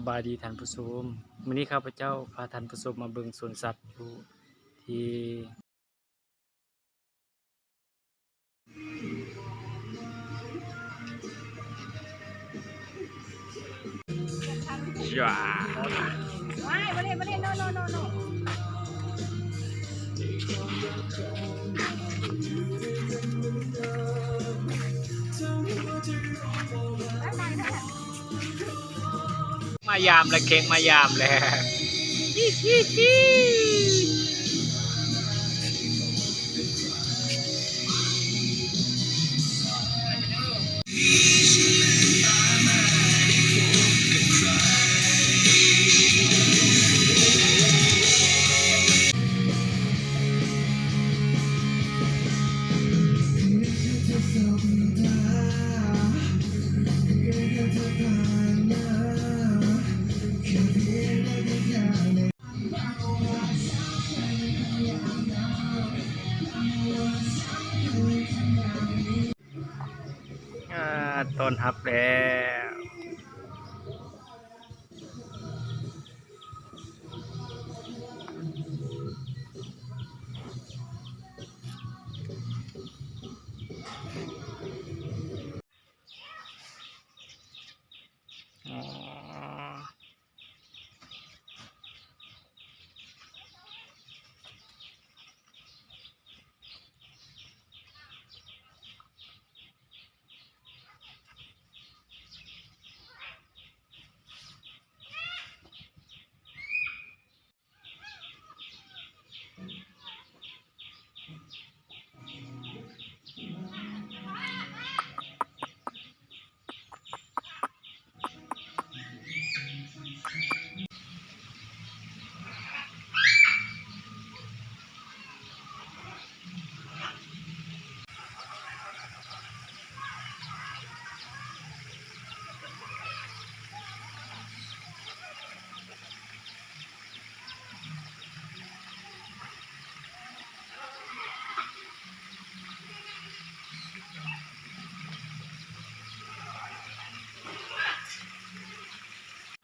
บายดีท่านผู้ชมมื้อนี้ข้าพเจ้าพาท่านผู้ชมมาเบิ่งสวนสัตว์อยู่ที่จ้าว้ายมาเล่นโนมายามและเค้งมายามแลต้นฮับแล้ว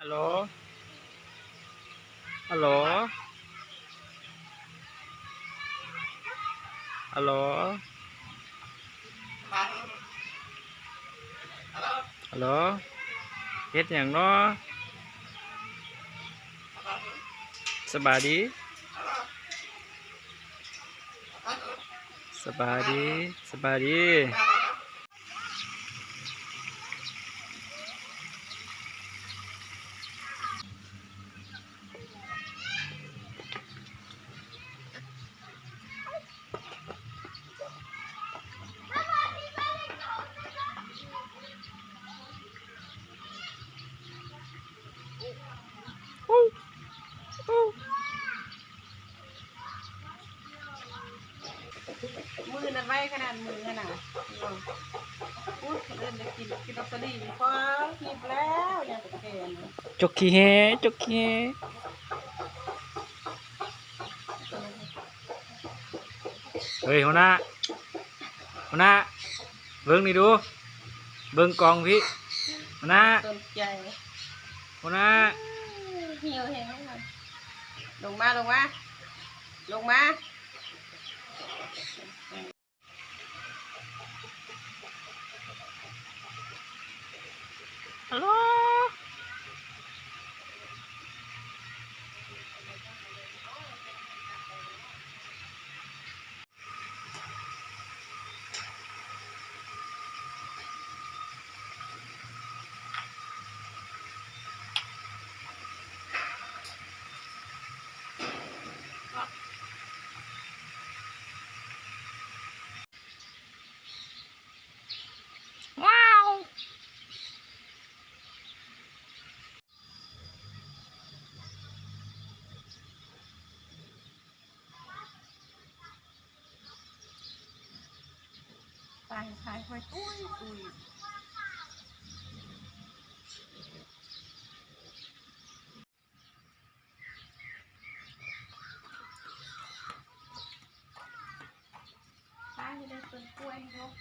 ฮัลโหลฮัลโหลฮัลโหลฮัลโหลเฮ็ดหยังเนาะสบายดีสบายดีสบายดีมือนั่นไว้ขนาดมือขนาดพูดเล่นได้กินลอตเตอรี่พอผิดแล้วอย่างตะแกน จกขี้แฮจกขี้แฮเฮ้ยหัวหน้าเบิ่งนี่ดูเบิ่งกองพี่หัวหน้า สนใจ หัวหน้า เหี่ยวแห้งเลยลงมาฮัลโหลว้าวตายค่อยตุ้ยตายได้ต้นกล้วยเนาะ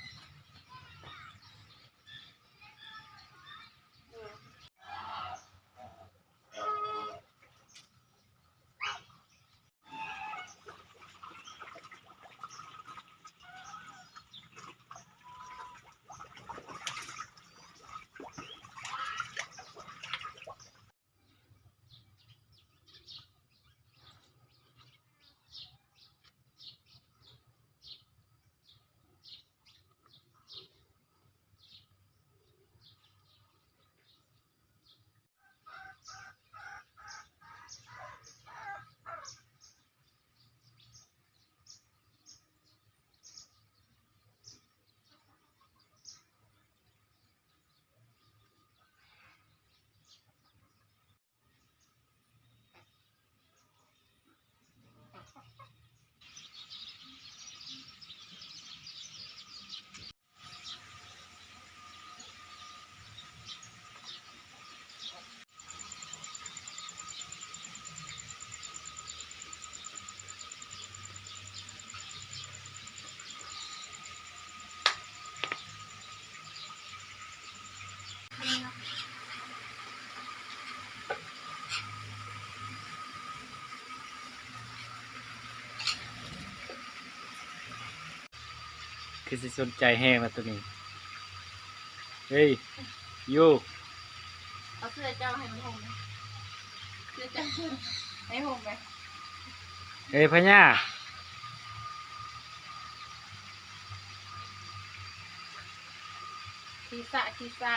คือสิสนใจแห้งแล้วตัวนี้เฮ้ยยู เอาเสื้อเจ้าให้มันห่มไหมเสื้อเจ้าให้ห่มไหม เฮ้ยพะญ่า ขี้สะขี้สะ